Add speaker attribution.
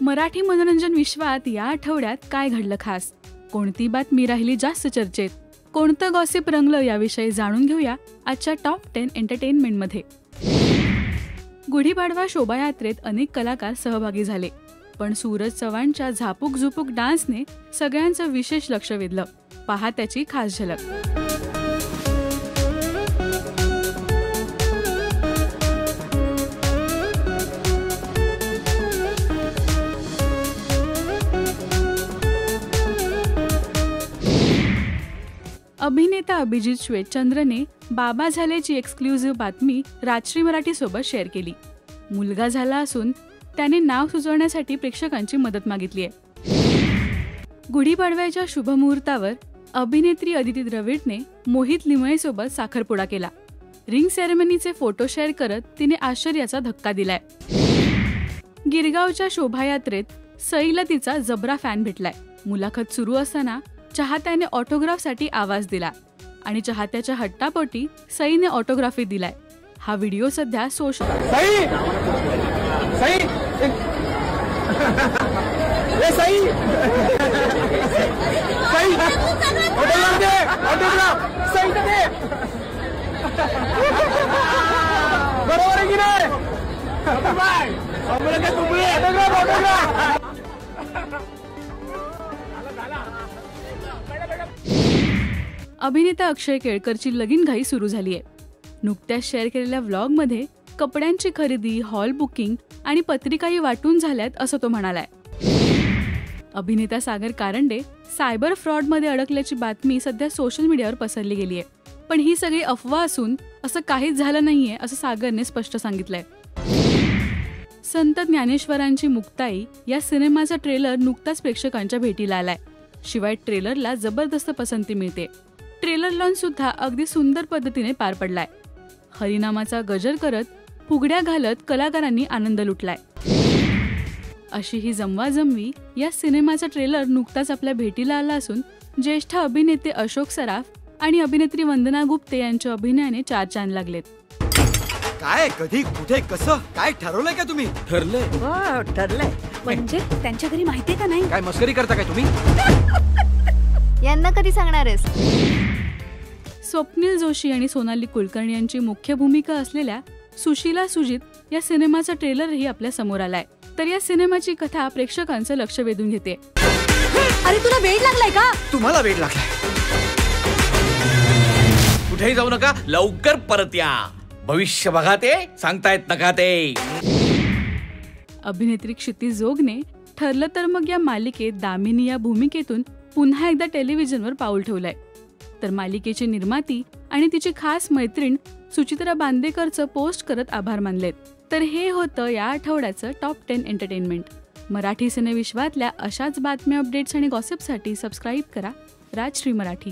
Speaker 1: मराठी मनोरंजन विश्वात या आठवड्यात काय घडलं खास, कोणती बातमी राहिली जास्त चर्चेत, कोणतं गॉसिप रंगलं याविषयी जाणून घेऊया आजच्या टॉप 10 एंटरटेनमेंटमध्ये. गुढीपाडवा शोभायात्रेत अनेक कलाकार सहभागी झाले, पण सूरज चव्हाणच्या झापूक झुपूक डान्सने सगळ्यांचं विशेष लक्ष वेधलं. पहा त्याची खास झलक. अभिनेता अभिजित श्वेतचंद्रने बाबा झाल्याची एक्सक्लुझिव्ह बातमी राजश्री मराठी सोबत शेअर केली. मुलगा झाला असून त्याने नाव सुचवण्यासाठी प्रेक्षकांची मदत मागितली आहे. गुढीपाडव्याच्या शुभमुहूर्तावर अभिनेत्री अदिती द्रविडने मोहित लिमयेसोबत साखरपुडा केला. रिंग सेरेमनीचे फोटो शेअर करत तिने आश्चर्याचा धक्का दिलाय. गिरगावच्या शोभायात्रेत सईला तिचा जबरा फॅन भेटलाय. मुलाखत सुरू असताना चाहत्याने ऑटोग्राफसाठी आवाज दिला आणि चाहत्याच्या हट्टापोटी सईने ऑटोग्राफी दिलाय. हा व्हिडिओ सध्या सोशल अभिनेता अक्षय केळकरची लगीनघाई सुरू झालीय. नुकत्याच शेअर केलेल्या व्लॉगमध्ये कपड्यांची खरेदी, हॉल बुकिंग आणि पत्रिकाही वाटून झाल्यात असं तो म्हणालाय. अभिनेता सागर कारंडे सायबर फ्रॉडमध्ये अडकल्याची बातमी सध्या सोशल मीडियावर पसरली गेली आहे, पण ही सगळी अफवा असून असं काहीच झालं नाहीये असं सागरने स्पष्ट सांगितलंय. संत ज्ञानेश्वरांची मुक्ताई या सिनेमाचा ट्रेलर नुकताच प्रेक्षकांच्या भेटीला आलाय. शिवाय ट्रेलरला जबरदस्त पसंती मिळते. ट्रेलर लॉन्च सुद्धा अगदी सुंदर पद्धतीने पार पडलाय. हरिनामाचा गजर करत, फुगड्या घालत कलाकारांनी आनंद लुटलाय. अशी ही जमवाजमवी या सिनेमाचा ट्रेलर नुकताच आपल्या भेटीला आला असून ज्येष्ठ अभिनेते अशोक सराफ आणि अभिनेत्री वंदना गुप्ते यांच्या अभिनयाने चार चांद लागलेत.
Speaker 2: काय, कधी, कुठे, कसं, काय ठरवलंय का तुम्ही?
Speaker 3: ठरलंय?
Speaker 4: ठरलंय म्हणजे त्यांच्या घरी माहितीये का नाही?
Speaker 3: काय मस्करी करता काय तुम्ही?
Speaker 4: यांना कधी सांगणारेस?
Speaker 1: स्वप्नील जोशी आणि सोनाली कुलकर्णी यांची मुख्य भूमिका असलेल्या सुशीला सुजित या सिनेमाचा ट्रेलरही आपल्या समोर आलाय. तर या सिनेमाची कथा प्रेक्षकांचं लक्ष वेधून घेते.
Speaker 4: अरे तुला वेळ लागलाय का?
Speaker 3: तुम्हाला वेळ लागलाय. कुठेही जाऊ नका, लवकर परत या. भविष्य बघा ते सांगतायत नका ते.
Speaker 1: अभिनेत्री क्षिती जोगने ठरलं तर मग या मालिकेत दामिनी या भूमिकेतून पुन्हा एकदा टेलिव्हिजनवर पाऊल ठेवलंय. तर मालिकेची निर्माती आणि तिची खास मैत्रीण सुचित्रा बांदेकरचं पोस्ट करत आभार मानलेत. तर हे होतं या आठवड्याचं टॉप 10 एंटरटेनमेंट. मराठी सिनेविश्वातल्या अशाच बातम्या, अपडेट्स आणि गॉसिपसाठी सबस्क्राईब करा राजश्री मराठी.